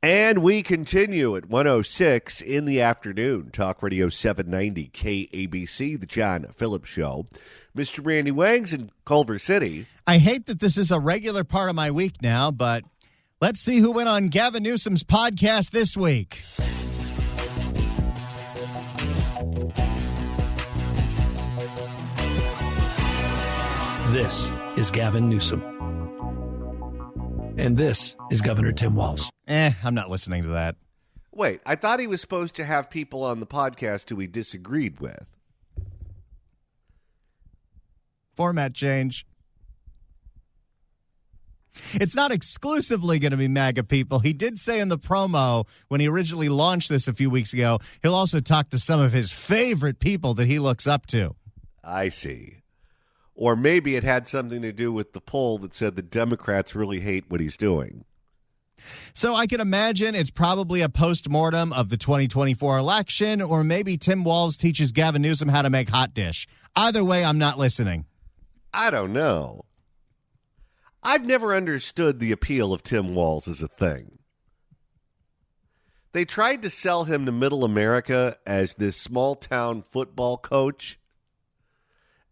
And we continue at 1:06 in the afternoon. Talk Radio 790 KABC, the John Phillips Show. Mr. Randy Wangs in Culver City. I hate that this is a regular part of my week now, but let's see who went on Gavin Newsom's podcast this week. This is Gavin Newsom. And this is Governor Tim Walz. I'm not listening to that. Wait, I thought he was supposed to have people on the podcast who he disagreed with. Format change. It's not exclusively going to be MAGA people. He did say in the promo when he originally launched this a few weeks ago, he'll also talk to some of his favorite people that he looks up to. I see. Or maybe it had something to do with the poll that said the Democrats really hate what he's doing. So I can imagine it's probably a post-mortem of the 2024 election, or maybe Tim Walz teaches Gavin Newsom how to make hot dish. Either way, I'm not listening. I don't know. I've never understood the appeal of Tim Walz as a thing. They tried to sell him to Middle America as this small-town football coach.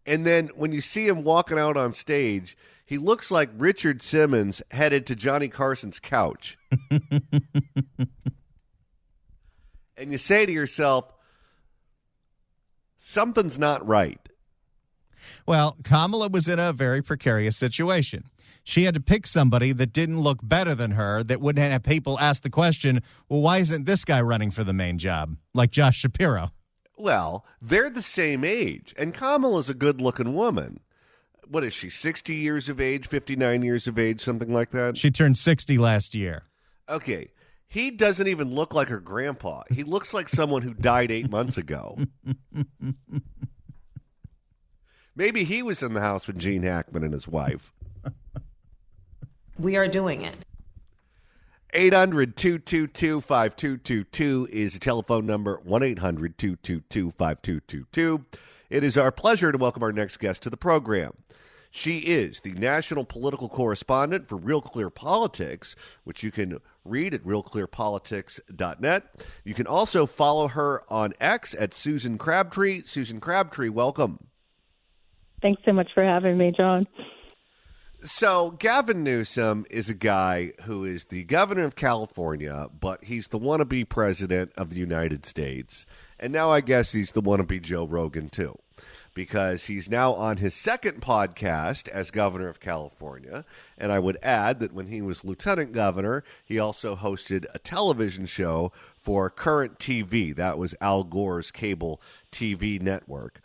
And then when you see him walking out on stage, he looks like Richard Simmons headed to Johnny Carson's couch. And you say to yourself, something's not right. Well, Kamala was in a very precarious situation. She had to pick somebody that didn't look better than her, that wouldn't have people ask the question, well, why isn't this guy running for the main job, like Josh Shapiro? Well, they're the same age, and Kamala's a good-looking woman. What is she, 60 years of age, 59 years of age, something like that? She turned 60 last year. Okay. He doesn't even look like her grandpa. He looks like someone who died 8 months ago. Maybe he was in the house with Gene Hackman and his wife. We are doing it. 800-222-5222 is the telephone number, 1-800-222-5222. It is our pleasure to welcome our next guest to the program. She is the national political correspondent for Real Clear Politics, which you can read at realclearpolitics.net. You can also follow her on X at Susan Crabtree. Susan Crabtree, welcome. Thanks so much for having me, John. So Gavin Newsom is a guy who is the governor of California, but he's the wannabe president of the United States. And now I guess he's the wannabe Joe Rogan, too, because he's now on his second podcast as governor of California. And I would add that when he was lieutenant governor, he also hosted a television show for Current TV. That was Al Gore's cable TV network.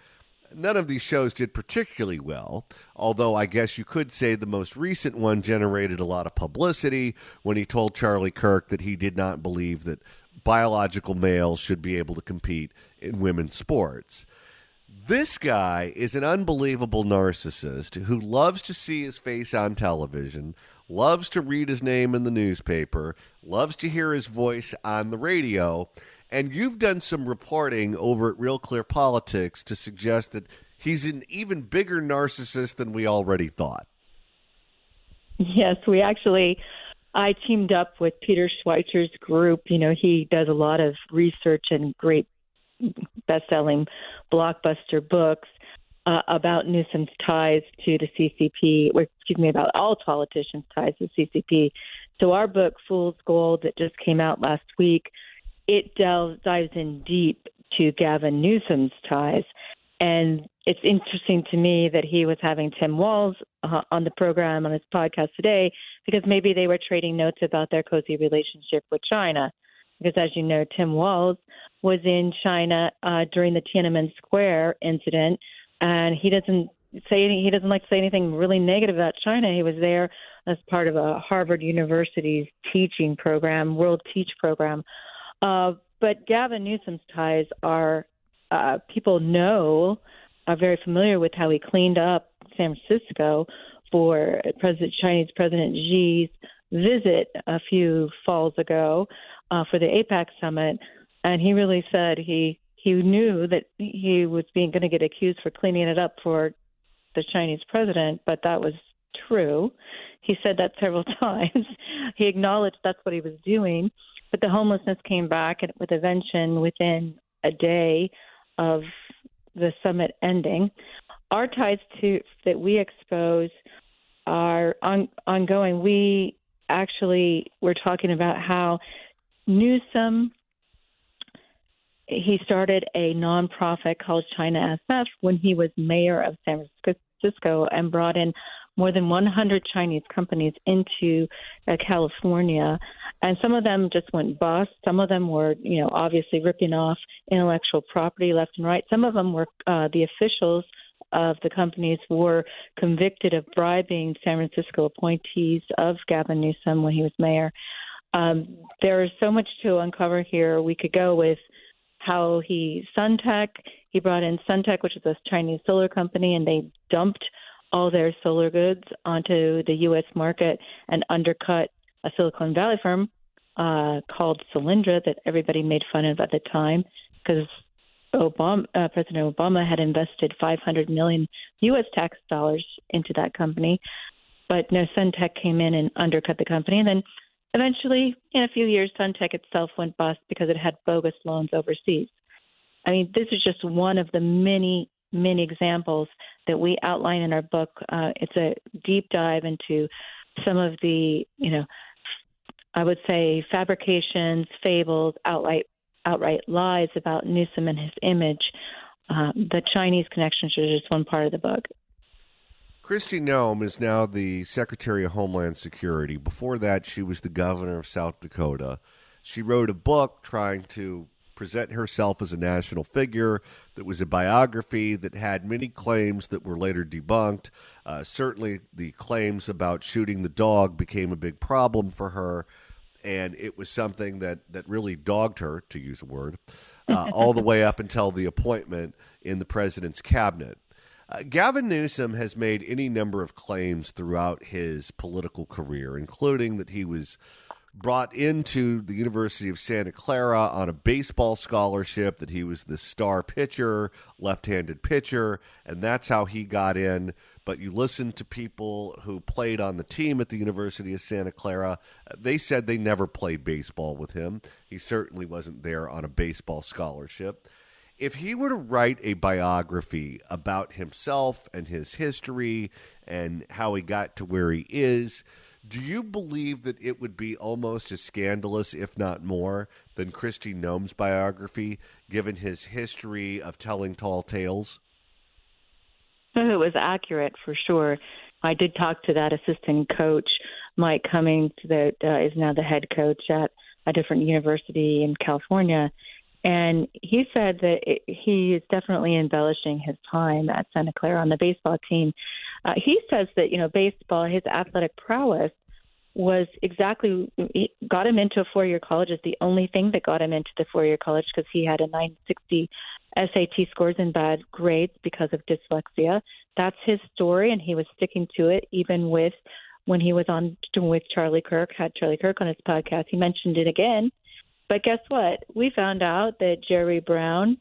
None of these shows did particularly well, although I guess you could say the most recent one generated a lot of publicity when he told Charlie Kirk that he did not believe that biological males should be able to compete in women's sports. This guy is an unbelievable narcissist who loves to see his face on television, loves to read his name in the newspaper, loves to hear his voice on the radio. And you've done some reporting over at Real Clear Politics to suggest that he's an even bigger narcissist than we already thought. Yes, I teamed up with Peter Schweitzer's group. You know, he does a lot of research and great best-selling blockbuster books about Newsom's ties to the CCP, about all politicians' ties to the CCP. So our book, Fool's Gold, that just came out last week, it dives in deep to Gavin Newsom's ties. And it's interesting to me that he was having Tim Walz on the program, on his podcast today, because maybe they were trading notes about their cozy relationship with China. Because as you know, Tim Walz was in China during the Tiananmen Square incident, and he doesn't like to say anything really negative about China. He was there as part of a Harvard University's teaching program, World Teach program. But Gavin Newsom's ties are, people are very familiar with how he cleaned up San Francisco for Chinese President Xi's visit a few falls ago for the APEC summit. And he really said he knew that he was going to get accused for cleaning it up for the Chinese president, but that was true. He said that several times. He acknowledged that's what he was doing. but the homelessness came back with a vengeance within a day of the summit ending. Our ties that we expose are ongoing. We actually were talking about how Newsom, he started a nonprofit called China SF when he was mayor of San Francisco and brought in more than 100 Chinese companies into California. And some of them just went bust. Some of them were, obviously ripping off intellectual property left and right. Some of them were the officials of the companies were convicted of bribing San Francisco appointees of Gavin Newsom when he was mayor. There is so much to uncover here. We could go with how he brought in Suntech, which is a Chinese solar company, and they dumped all their solar goods onto the U.S. market and undercut a Silicon Valley firm called Solyndra that everybody made fun of at the time because President Obama had invested $500 million U.S. tax dollars into that company. But no, Suntech came in and undercut the company. And then eventually, in a few years, Suntech itself went bust because it had bogus loans overseas. I mean, this is just one of the many, many examples that we outline in our book. It's a deep dive into some of the, I would say fabrications, fables, outright lies about Newsom and his image. The Chinese connections are just one part of the book. Kristi Noem is now the Secretary of Homeland Security. Before that, she was the governor of South Dakota. She wrote a book trying to present herself as a national figure that was a biography that had many claims that were later debunked. Certainly the claims about shooting the dog became a big problem for her, and it was something that really dogged her, to use a word, all the way up until the appointment in the president's cabinet. Gavin Newsom has made any number of claims throughout his political career, including that he was brought into the University of Santa Clara on a baseball scholarship, that he was the star pitcher, left-handed pitcher, and that's how he got in. But you listen to people who played on the team at the University of Santa Clara, they said they never played baseball with him. He certainly wasn't there on a baseball scholarship. If he were to write a biography about himself and his history and how he got to where he is, do you believe that it would be almost as scandalous, if not more, than Kristi Noem's biography, given his history of telling tall tales? It was accurate for sure. I did talk to that assistant coach, Mike Cummings, that is now the head coach at a different university in California. And he said that he is definitely embellishing his time at Santa Clara on the baseball team. He says that, baseball, his athletic prowess was got him into a four-year college. Is the only thing that got him into the four-year college because he had a 960 SAT scores and bad grades because of dyslexia. That's his story, and he was sticking to it even when he was on with Charlie Kirk, had Charlie Kirk on his podcast. He mentioned it again. But guess what? We found out that Jerry Brown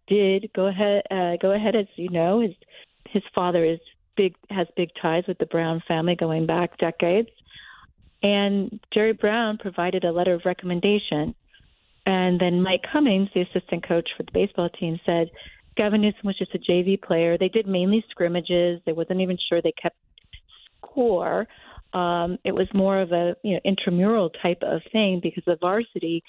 did go ahead. As you know, his father has big ties with the Brown family going back decades, and Jerry Brown provided a letter of recommendation. And then Mike Cummings, the assistant coach for the baseball team, said Gavin Newsom was just a JV player. They did mainly scrimmages. They wasn't even sure they kept score. It was more of a intramural type of thing because the varsity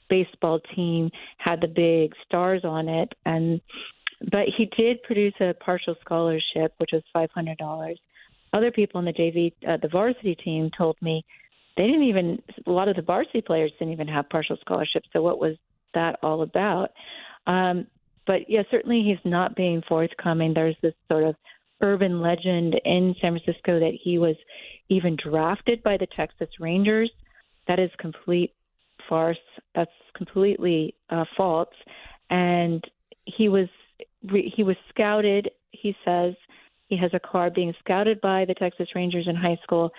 baseball team had the big stars on it, but he did produce a partial scholarship, which was $500. Other people on the JV, the varsity team, told me a lot of the varsity players didn't even have partial scholarships. So what was that all about? But yeah, certainly he's not being forthcoming. There's this sort of urban legend in San Francisco that he was even drafted by the Texas Rangers. That is complete farce. That's completely false. And he was scouted. He says he has a card being scouted by the Texas Rangers in high school.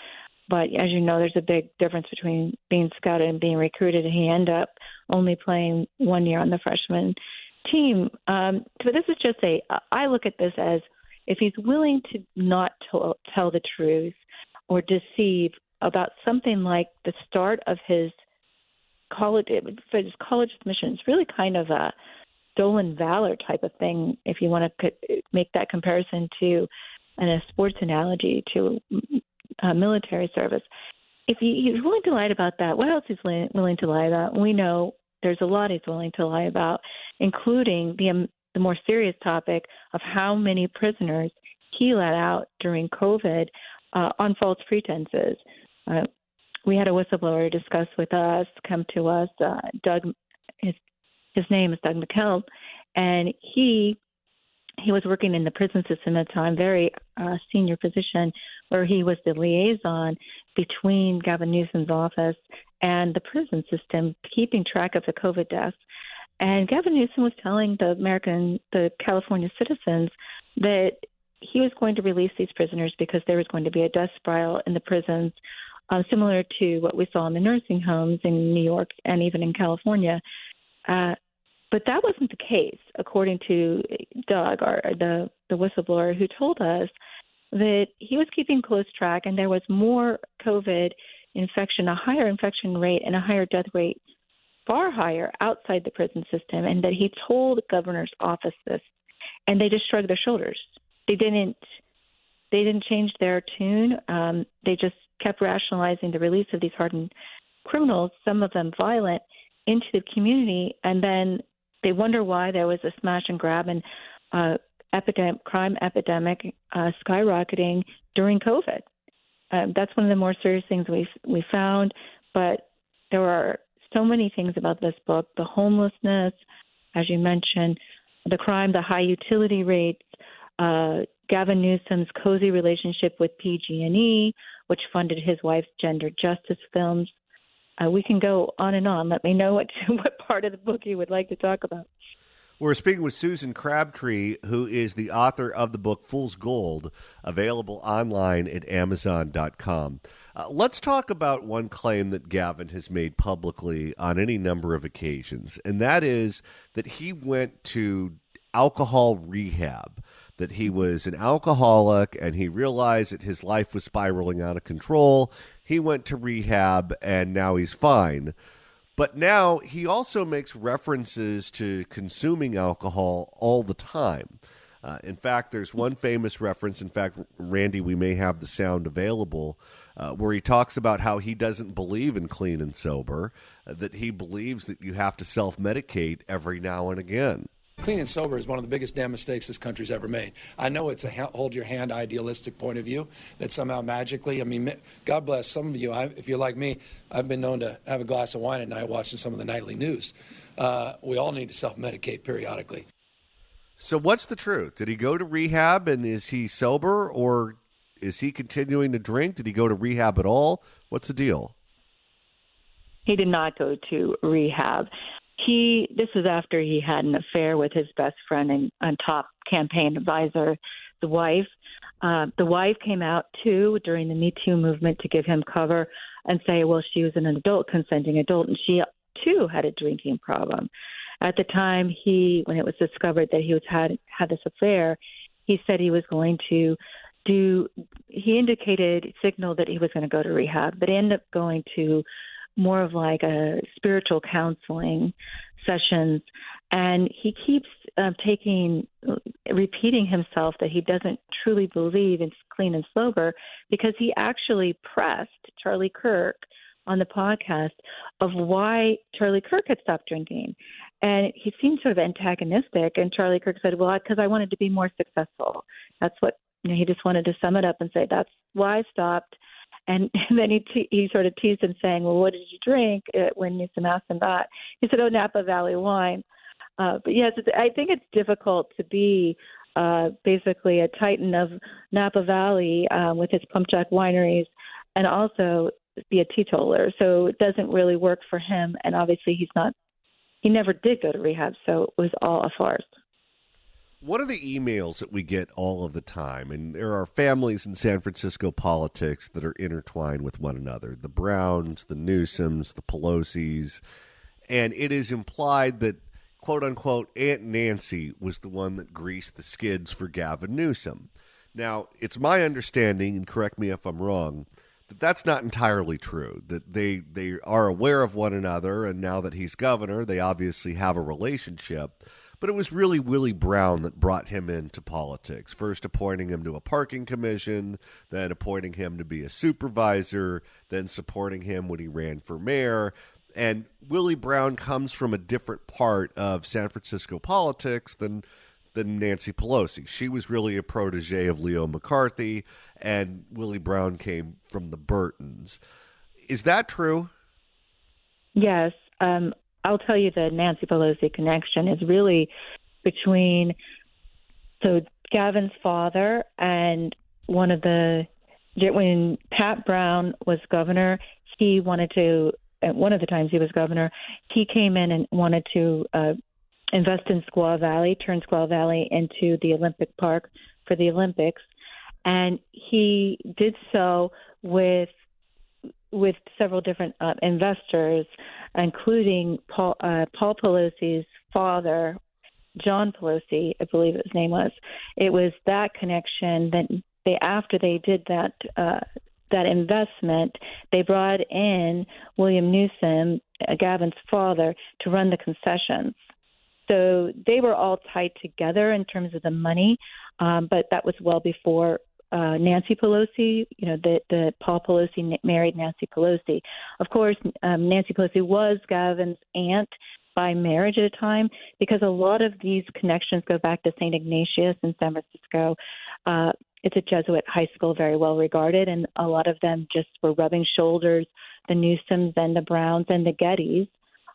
But as you know, there's a big difference between being scouted and being recruited. And he ended up only playing 1 year on the freshman team. But this is just I look at this as, if he's willing to not tell the truth or deceive about something like the start of his college admissions, really kind of a stolen valor type of thing, if you want to make that comparison to a sports analogy to military service. If he's willing to lie about that, what else is willing to lie about? We know there's a lot he's willing to lie about, including the more serious topic of how many prisoners he let out during COVID on false pretenses. We had a whistleblower come to us, Doug, his name is Doug McKell, and he was working in the prison system at the time, very senior position, where he was the liaison between Gavin Newsom's office and the prison system, keeping track of the COVID deaths. And Gavin Newsom was telling the California citizens that he was going to release these prisoners because there was going to be a death spiral in the prisons, similar to what we saw in the nursing homes in New York and even in California. But that wasn't the case, according to Doug, the whistleblower, who told us that he was keeping close track and there was more COVID infection, a higher infection rate and a higher death rate, far higher outside the prison system, and that he told the governor's office this, and they just shrugged their shoulders. They didn't change their tune. They just kept rationalizing the release of these hardened criminals, some of them violent, into the community, and then they wonder why there was a smash and grab and crime epidemic skyrocketing during COVID. That's one of the more serious things we found, but there are so many things about this book: the homelessness, as you mentioned, the crime, the high utility rates, Gavin Newsom's cozy relationship with PG&E, which funded his wife's gender justice films. We can go on and on. Let me know what part of the book you would like to talk about. We're speaking with Susan Crabtree, who is the author of the book Fool's Gold, available online at Amazon.com. Let's talk about one claim that Gavin has made publicly on any number of occasions, and that is that he went to alcohol rehab, that he was an alcoholic and he realized that his life was spiraling out of control. He went to rehab and now he's fine. But now he also makes references to consuming alcohol all the time. In fact, there's one famous reference. In fact, Randy, we may have the sound available, where he talks about how he doesn't believe in clean and sober, that he believes that you have to self-medicate every now and again. Clean and sober is one of the biggest damn mistakes this country's ever made. I know it's a hold-your-hand idealistic point of view that somehow magically, I mean, God bless some of you. If you're like me, I've been known to have a glass of wine at night watching some of the nightly news. We all need to self-medicate periodically. So what's the truth? Did he go to rehab and is he sober, or is he continuing to drink? Did he go to rehab at all? What's the deal? He did not go to rehab. This was after he had an affair with his best friend and top campaign advisor, the wife. The wife came out, too, during the Me Too movement to give him cover and say, well, she was an adult, consenting adult, and she, too, had a drinking problem. At the time, when it was discovered that he had this affair, he said he was going to signaled that he was going to go to rehab, but ended up going to more of like a spiritual counseling sessions. And he keeps repeating himself that he doesn't truly believe in clean and sober, because he actually pressed Charlie Kirk on the podcast of why Charlie Kirk had stopped drinking. And he seemed sort of antagonistic. And Charlie Kirk said, well, because I wanted to be more successful. That's what, he just wanted to sum it up and say, that's why I stopped. And then he sort of teased him saying, well, what did you drink when Newsom asked him that? He said, oh, Napa Valley wine. But yes, I think it's difficult to be basically a titan of Napa Valley with his pump jack wineries and also be a teetotaler. So it doesn't really work for him. And obviously he never did go to rehab. So it was all a farce. One of the emails that we get all of the time, and there are families in San Francisco politics that are intertwined with one another, the Browns, the Newsoms, the Pelosi's, and it is implied that, quote-unquote, Aunt Nancy was the one that greased the skids for Gavin Newsom. Now, it's my understanding, and correct me if I'm wrong, that's not entirely true, that they are aware of one another, and now that he's governor, they obviously have a relationship. But it was really Willie Brown that brought him into politics, first appointing him to a parking commission, then appointing him to be a supervisor, then supporting him when he ran for mayor. And Willie Brown comes from a different part of San Francisco politics than Nancy Pelosi. She was really a protege of Leo McCarthy, and Willie Brown came from the Burtons. Is that true? Yes. I'll tell you the Nancy Pelosi connection is really between Gavin's father and when Pat Brown was governor, he wanted to, at one of the times he was governor, he came in and wanted to invest in Squaw Valley, turn Squaw Valley into the Olympic Park for the Olympics. And he did so with several different investors, including Paul Pelosi's father, John Pelosi, I believe his name was. It was that connection that after they did that investment, they brought in William Newsom, Gavin's father, to run the concessions. So they were all tied together in terms of the money, but that was well before Nancy Pelosi. The Paul Pelosi married Nancy Pelosi. Of course, Nancy Pelosi was Gavin's aunt by marriage at a time, because a lot of these connections go back to St. Ignatius in San Francisco. It's a Jesuit high school, very well regarded, and a lot of them just were rubbing shoulders. The Newsoms and the Browns and the Gettys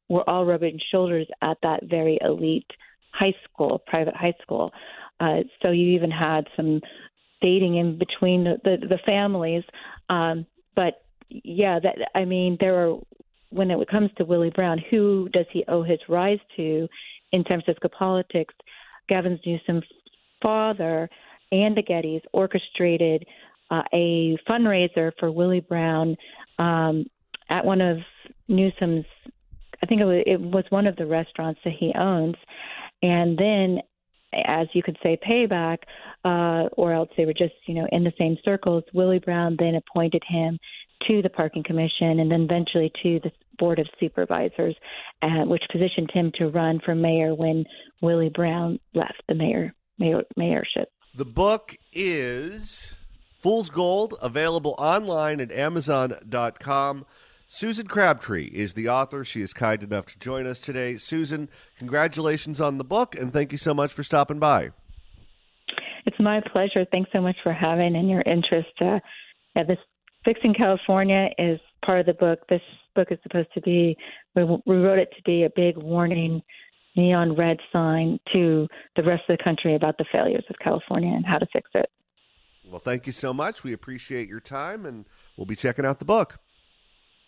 were all rubbing shoulders at that very elite high school, private high school. So you even had some dating in between the families. But yeah, there are, when it comes to Willie Brown, who does he owe his rise to in San Francisco politics? Gavin Newsom's father and the Gettys orchestrated a fundraiser for Willie Brown at one of Newsom's, I think it was one of the restaurants that he owns. And then, as you could say, payback, or else they were just, in the same circles, Willie Brown then appointed him to the Parking Commission and then eventually to the Board of Supervisors, which positioned him to run for mayor when Willie Brown left the mayorship. The book is Fool's Gold, available online at Amazon.com. Susan Crabtree is the author. She is kind enough to join us today. Susan, congratulations on the book, and thank you so much for stopping by. It's my pleasure. Thanks so much for having and your interest. This Fixing California is part of the book. This book is supposed to be, we wrote it to be a big warning, neon red sign to the rest of the country about the failures of California and how to fix it. Well, thank you so much. We appreciate your time, and we'll be checking out the book.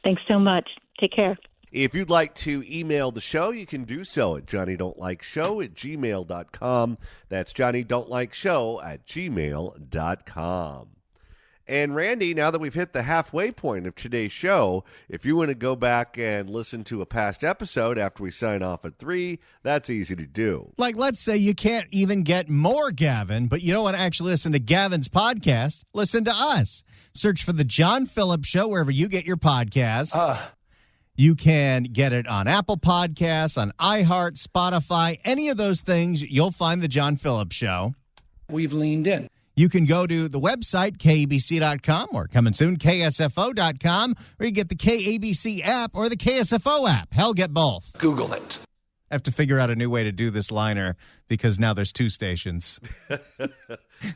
Thanks so much. Take care. If you'd like to email the show, you can do so at johnnydon'tlikeshow@gmail.com. That's johnnydon'tlikeshow@gmail.com. And Randy, now that we've hit the halfway point of today's show, if you want to go back and listen to a past episode after we sign off at 3, that's easy to do. Like, let's say you can't even get more Gavin, but you don't want to actually listen to Gavin's podcast. Listen to us. Search for The John Phillips Show wherever you get your podcasts. You can get it on Apple Podcasts, on iHeart, Spotify, any of those things. You'll find The John Phillips Show. We've leaned in. You can go to the website, KABC.com, or coming soon, KSFO.com, or you get the KABC app or the KSFO app. Hell, get both. Google it. I have to figure out a new way to do this liner because now there's 2 stations.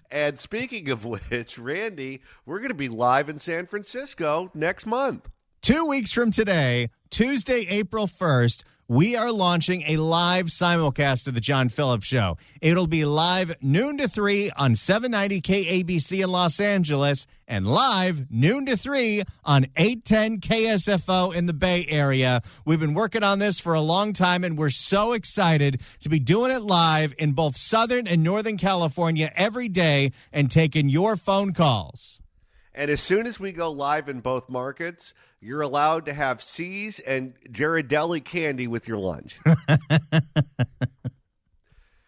And speaking of which, Randy, we're going to be live in San Francisco next month. 2 weeks from today, Tuesday, April 1st, we are launching a live simulcast of The John Phillips Show. It'll be live noon to 3 on 790 KABC in Los Angeles and live noon to 3 on 810 KSFO in the Bay Area. We've been working on this for a long time, and we're so excited to be doing it live in both Southern and Northern California every day and taking your phone calls. And as soon as we go live in both markets, you're allowed to have C's and Ghirardelli candy with your lunch.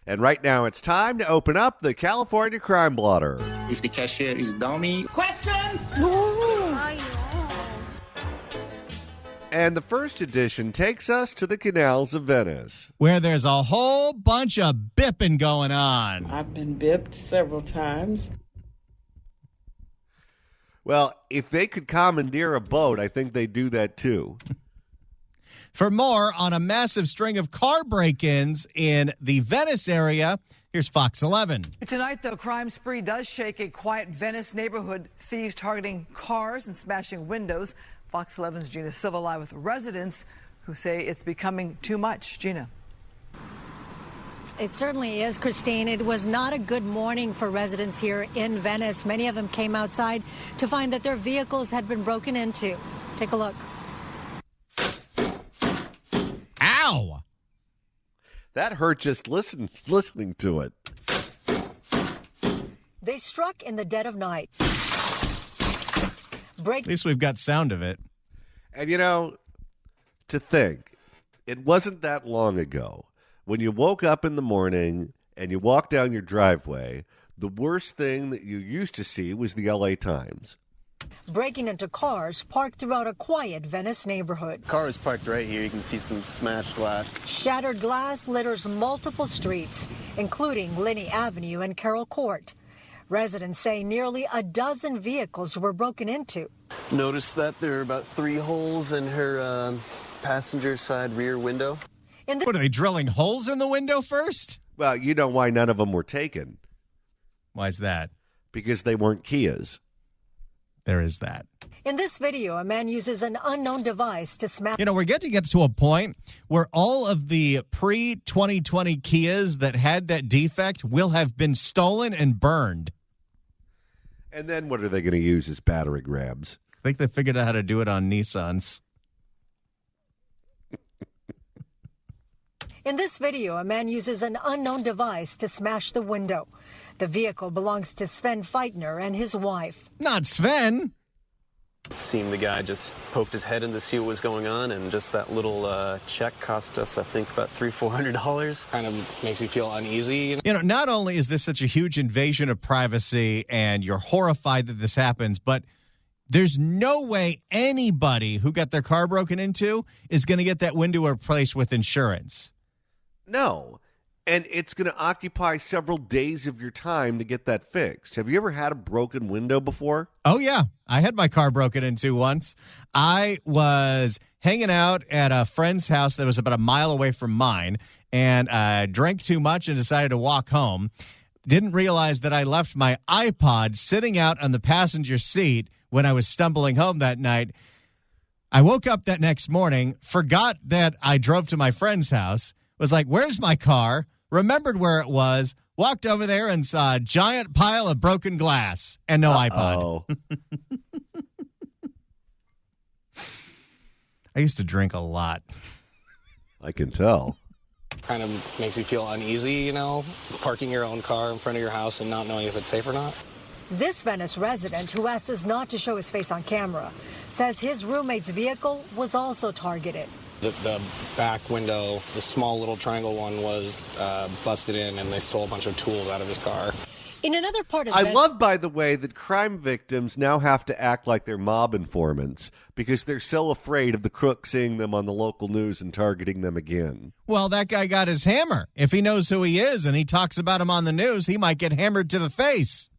And right now it's time to open up the California Crime Blotter. If the cashier is dummy. Questions? And the first edition takes us to the canals of Venice, where there's a whole bunch of bipping going on. I've been bipped several times. Well, if they could commandeer a boat, I think they'd do that too. For more on a massive string of car break-ins in the Venice area, here's Fox 11. Tonight, the crime spree does shake a quiet Venice neighborhood. Thieves targeting cars and smashing windows. Fox 11's Gina Silva live with residents who say it's becoming too much. Gina. It certainly is, Christine. It was not a good morning for residents here in Venice. Many of them came outside to find that their vehicles had been broken into. Take a look. Ow! That hurt just listening to it. They struck in the dead of night. At least we've got sound of it. And, to think, it wasn't that long ago when you woke up in the morning and you walked down your driveway, the worst thing that you used to see was the LA Times. Breaking into cars parked throughout a quiet Venice neighborhood. Car is parked right here. You can see some smashed glass. Shattered glass litters multiple streets, including Linney Avenue and Carroll Court. Residents say nearly a dozen vehicles were broken into. Noticed that there are about 3 holes in her passenger side rear window. What, are they drilling holes in the window first? Well, you know why none of them were taken. Why's that? Because they weren't Kias. There is that. In this video, a man uses an unknown device to smash. We're getting to get to a point where all of the pre-2020 Kias that had that defect will have been stolen and burned. And then what are they going to use as battering rams? I think they figured out how to do it on Nissans. In this video, a man uses an unknown device to smash the window. The vehicle belongs to Sven Feitner and his wife. Not Sven. Seemed the guy just poked his head in to see what was going on, and just that little check cost us, I think, about $300-400. Kind of makes you feel uneasy. Not only is this such a huge invasion of privacy and you're horrified that this happens, but there's no way anybody who got their car broken into is going to get that window replaced with insurance. No. And it's going to occupy several days of your time to get that fixed. Have you ever had a broken window before? Oh, yeah. I had my car broken into once. I was hanging out at a friend's house that was about a mile away from mine, and I drank too much and decided to walk home. Didn't realize that I left my iPod sitting out on the passenger seat when I was stumbling home that night. I woke up that next morning, forgot that I drove to my friend's house, was like, where's my car? Remembered where it was, walked over there and saw a giant pile of broken glass and no iPod. I used to drink a lot. I can tell. Kind of makes you feel uneasy, parking your own car in front of your house and not knowing if it's safe or not. This Venice resident, who asked us not to show his face on camera, says his roommate's vehicle was also targeted. The back window, the small little triangle one, was busted in, and they stole a bunch of tools out of his car. In another part of I love, by the way, that crime victims now have to act like they're mob informants because they're so afraid of the crook seeing them on the local news and targeting them again. Well, that guy got his hammer. If he knows who he is and he talks about him on the news, he might get hammered to the face.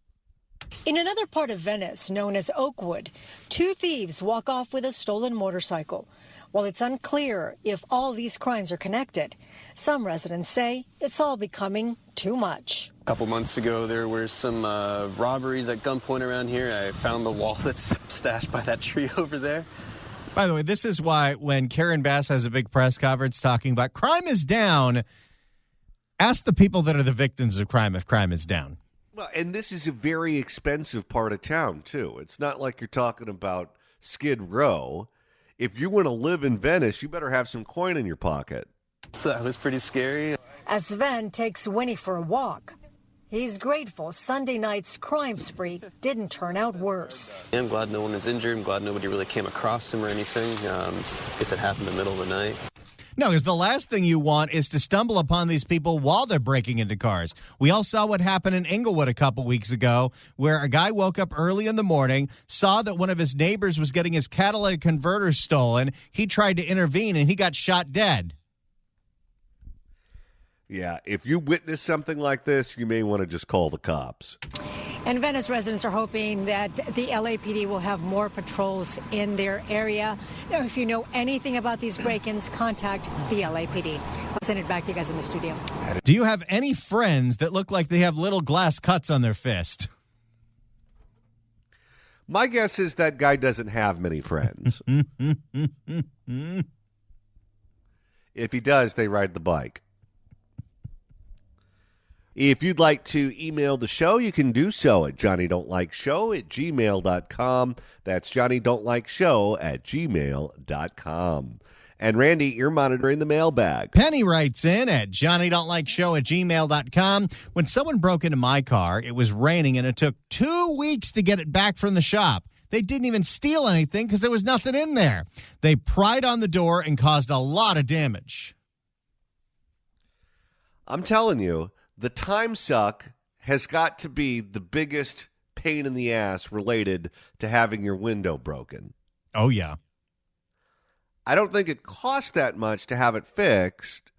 In another part of Venice, known as Oakwood, 2 thieves walk off with a stolen motorcycle. While it's unclear if all these crimes are connected, some residents say it's all becoming too much. A couple months ago, there were some robberies at gunpoint around here. I found the wallets stashed by that tree over there. By the way, this is why when Karen Bass has a big press conference talking about crime is down, ask the people that are the victims of crime if crime is down. Well, and this is a very expensive part of town, too. It's not like you're talking about Skid Row. If you want to live in Venice, you better have some coin in your pocket. That was pretty scary. As Sven takes Winnie for a walk, he's grateful Sunday night's crime spree didn't turn out worse. I'm glad no one is injured. I'm glad nobody really came across him or anything. I guess it happened in the middle of the night. No, because the last thing you want is to stumble upon these people while they're breaking into cars. We all saw what happened in Inglewood a couple weeks ago, where a guy woke up early in the morning, saw that one of his neighbors was getting his catalytic converter stolen. He tried to intervene, and he got shot dead. Yeah, if you witness something like this, you may want to just call the cops. And Venice residents are hoping that the LAPD will have more patrols in their area. Now, if you know anything about these break-ins, contact the LAPD. I'll send it back to you guys in the studio. Do you have any friends that look like they have little glass cuts on their fist? My guess is that guy doesn't have many friends. If he does, they ride the bike. If you'd like to email the show, you can do so at johnnydon'tlikeshow@gmail.com. That's johnnydon'tlikeshow@gmail.com. And Randy, you're monitoring the mailbag. Penny writes in at johnnydon'tlikeshow@gmail.com. When someone broke into my car, it was raining, and it took 2 weeks to get it back from the shop. They didn't even steal anything because there was nothing in there. They pried on the door and caused a lot of damage. I'm telling you, the time suck has got to be the biggest pain in the ass related to having your window broken. Oh, yeah. I don't think it costs that much to have it fixed,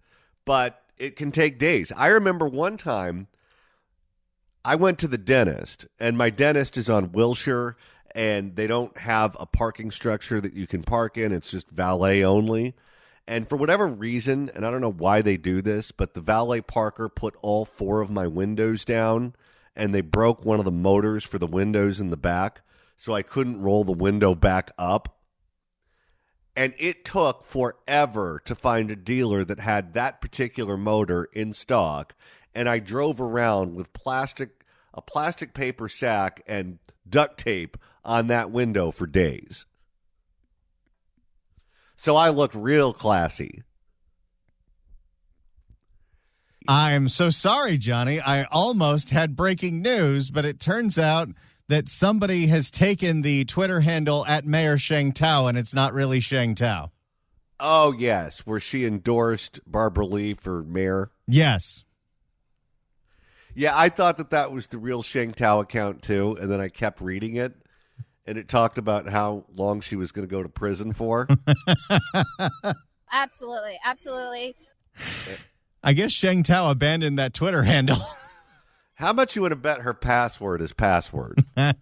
but it can take days. I remember one time I went to the dentist, and my dentist is on Wilshire, and they don't have a parking structure that you can park in. It's just valet only. And for whatever reason, and I don't know why they do this, but the valet parker put all 4 of my windows down, and they broke one of the motors for the windows in the back, so I couldn't roll the window back up. And it took forever to find a dealer that had that particular motor in stock, and I drove around with a plastic paper sack and duct tape on that window for days. So I looked real classy. I'm so sorry, Johnny. I almost had breaking news, but it turns out that somebody has taken the Twitter handle at Mayor Sheng Tao, and it's not really Sheng Tao. Oh, yes, where she endorsed Barbara Lee for mayor. Yes. Yeah, I thought that was the real Sheng Tao account, too, and then I kept reading it. And it talked about how long she was going to go to prison for. Absolutely. Absolutely. I guess Sheng Tao abandoned that Twitter handle. How much you would have bet her password is password? And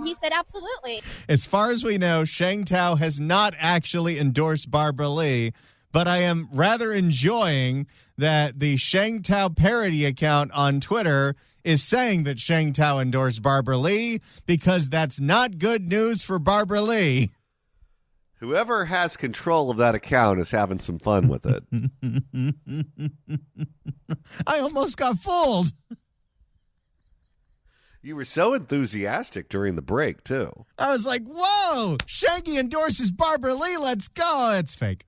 he said, absolutely. As far as we know, Sheng Tao has not actually endorsed Barbara Lee, but I am rather enjoying that the Sheng Tao parody account on Twitter is saying that Sheng Tao endorsed Barbara Lee, because that's not good news for Barbara Lee. Whoever has control of that account is having some fun with it. I almost got fooled. You were so enthusiastic during the break, too. I was like, whoa, Shaggy endorses Barbara Lee. Let's go. It's fake.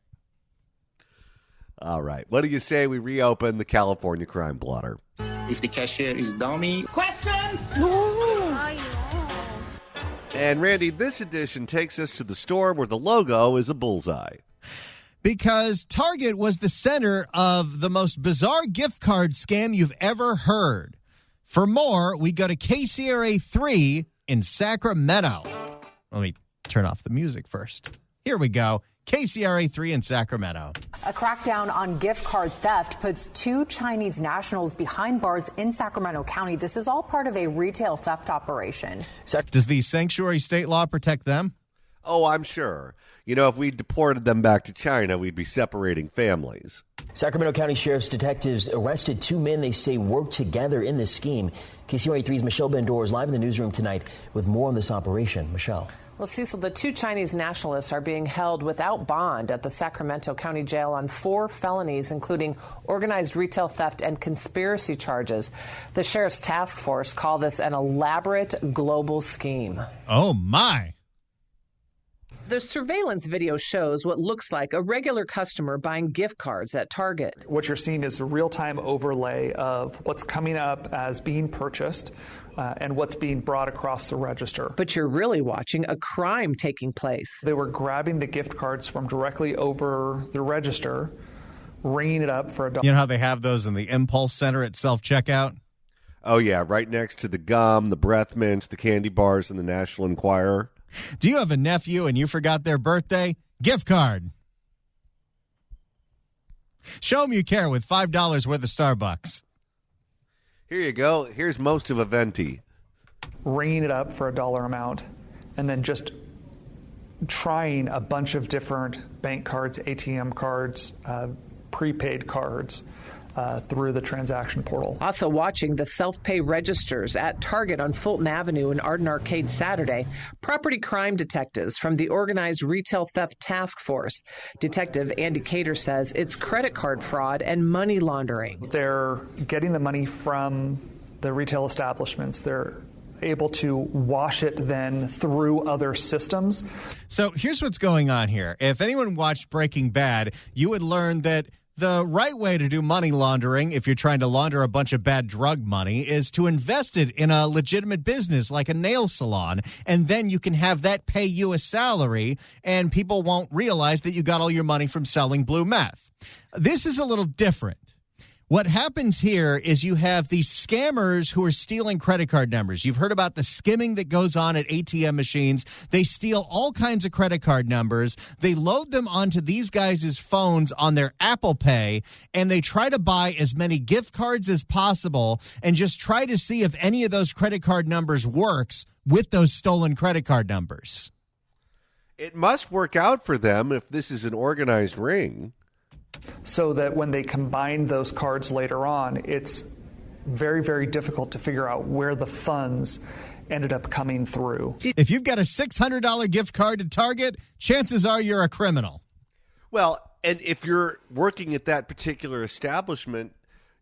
All right. What do you say we reopen the California Crime Blotter? If the cashier is dummy. Questions? And Randy, this edition takes us to the store where the logo is a bullseye. Because Target was the center of the most bizarre gift card scam you've ever heard. For more, we go to KCRA 3 in Sacramento. Let me turn off the music first. Here we go. KCRA 3 in Sacramento. A crackdown on gift card theft puts 2 Chinese nationals behind bars in Sacramento County. This is all part of a retail theft operation. Does the sanctuary state law protect them? Oh, I'm sure. You know, if we deported them back to China, we'd be separating families. Sacramento County Sheriff's detectives arrested 2 men they say worked together in this scheme. KCRA 3's Michelle Bendor is live in the newsroom tonight with more on this operation. Michelle. Well, Cecil, the 2 Chinese nationalists are being held without bond at the Sacramento County Jail on 4 felonies, including organized retail theft and conspiracy charges. The sheriff's task force call this an elaborate global scheme. Oh, my. The surveillance video shows what looks like a regular customer buying gift cards at Target. What you're seeing is a real-time overlay of what's coming up as being purchased, and what's being brought across the register. But you're really watching a crime taking place. They were grabbing the gift cards from directly over the register, ringing it up for $1. You know how they have those in the Impulse Center at self-checkout? Oh, yeah, right next to the gum, the breath mints, the candy bars, and the National Enquirer. Do you have a nephew and you forgot their birthday? Gift card. Show them you care with $5 worth of Starbucks. Here you go. Here's most of a venti. Ringing it up for $1 amount, and then just trying a bunch of different bank cards, ATM cards, prepaid cards through the transaction portal. Also watching the self-pay registers at Target on Fulton Avenue in Arden Arcade Saturday, property crime detectives from the Organized Retail Theft Task Force. Detective Andy Cater says it's credit card fraud and money laundering. They're getting the money from the retail establishments. They're able to wash it then through other systems. So here's what's going on here. If anyone watched Breaking Bad, you would learn that the right way to do money laundering, if you're trying to launder a bunch of bad drug money, is to invest it in a legitimate business like a nail salon, and then you can have that pay you a salary, and people won't realize that you got all your money from selling blue meth. This is a little different. What happens here is you have these scammers who are stealing credit card numbers. You've heard about the skimming that goes on at ATM machines. They steal all kinds of credit card numbers. They load them onto these guys' phones on their Apple Pay, and they try to buy as many gift cards as possible and just try to see if any of those credit card numbers works with those stolen credit card numbers. It must work out for them if this is an organized ring. So that when they combine those cards later on, it's very, very difficult to figure out where the funds ended up coming through. If you've got a $600 gift card to Target, chances are you're a criminal. Well, and if you're working at that particular establishment,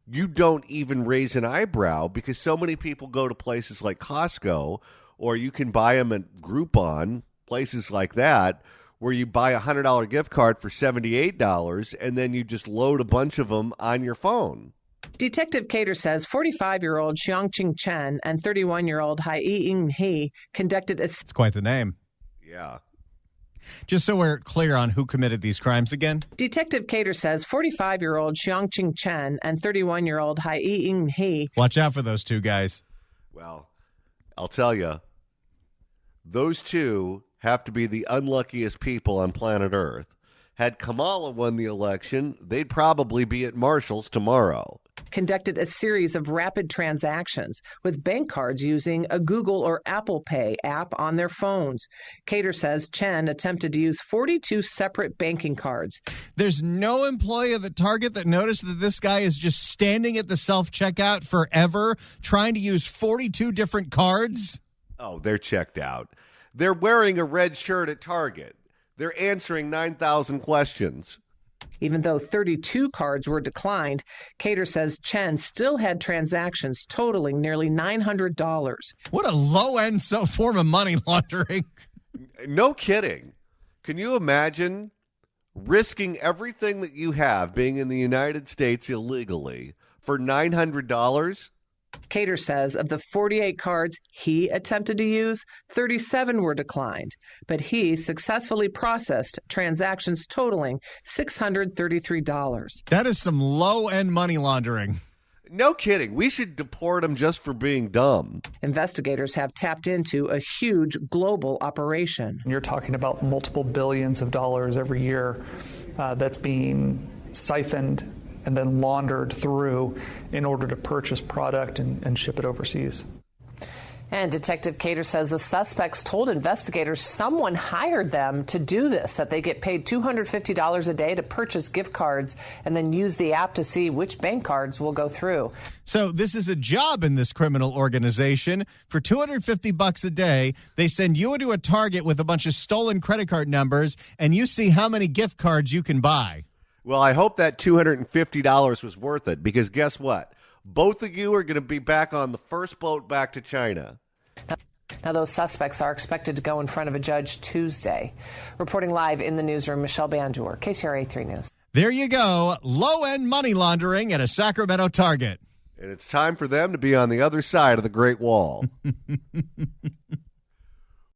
you don't even raise an eyebrow because so many people go to places like Costco, or you can buy them at Groupon, places like that, where you buy a $100 gift card for $78 and then you just load a bunch of them on your phone. Detective Cater says 45-year-old Xiangqing Chen and 31-year-old Hai Ying He conducted a... It's quite the name. Yeah. Just so we're clear on who committed these crimes again. Detective Cater says 45-year-old Xiangqing Chen and 31-year-old Hai Ying He... Watch out for those two guys. Well, I'll tell you, those two have to be the unluckiest people on planet Earth. Had Kamala won the election, they'd probably be at Marshall's tomorrow. Conducted a series of rapid transactions with bank cards using a Google or Apple Pay app on their phones. Cater says Chen attempted to use 42 separate banking cards. There's no employee of the Target that noticed that this guy is just standing at the self-checkout forever trying to use 42 different cards? Oh, they're checked out. They're wearing a red shirt at Target. They're answering 9,000 questions. Even though 32 cards were declined, Cater says Chen still had transactions totaling nearly $900. What a low-end form of money laundering. No kidding. Can you imagine risking everything that you have being in the United States illegally for $900? Cater says of the 48 cards he attempted to use, 37 were declined, but he successfully processed transactions totaling $633. That is some low-end money laundering. No kidding. We should deport him just for being dumb. Investigators have tapped into a huge global operation. You're talking about multiple billions of dollars every year that's being siphoned and then laundered through in order to purchase product and ship it overseas. And Detective Cater says the suspects told investigators someone hired them to do this, that they get paid $250 a day to purchase gift cards and then use the app to see which bank cards will go through. So this is a job in this criminal organization. For $250 a day, they send you into a Target with a bunch of stolen credit card numbers, and you see how many gift cards you can buy. Well, I hope that $250 was worth it, because guess what? Both of you are going to be back on the first boat back to China. Now, those suspects are expected to go in front of a judge Tuesday. Reporting live in the newsroom, Michelle Bandur, KCRA 3 News. There you go. Low-end money laundering at a Sacramento Target. And it's time for them to be on the other side of the Great Wall.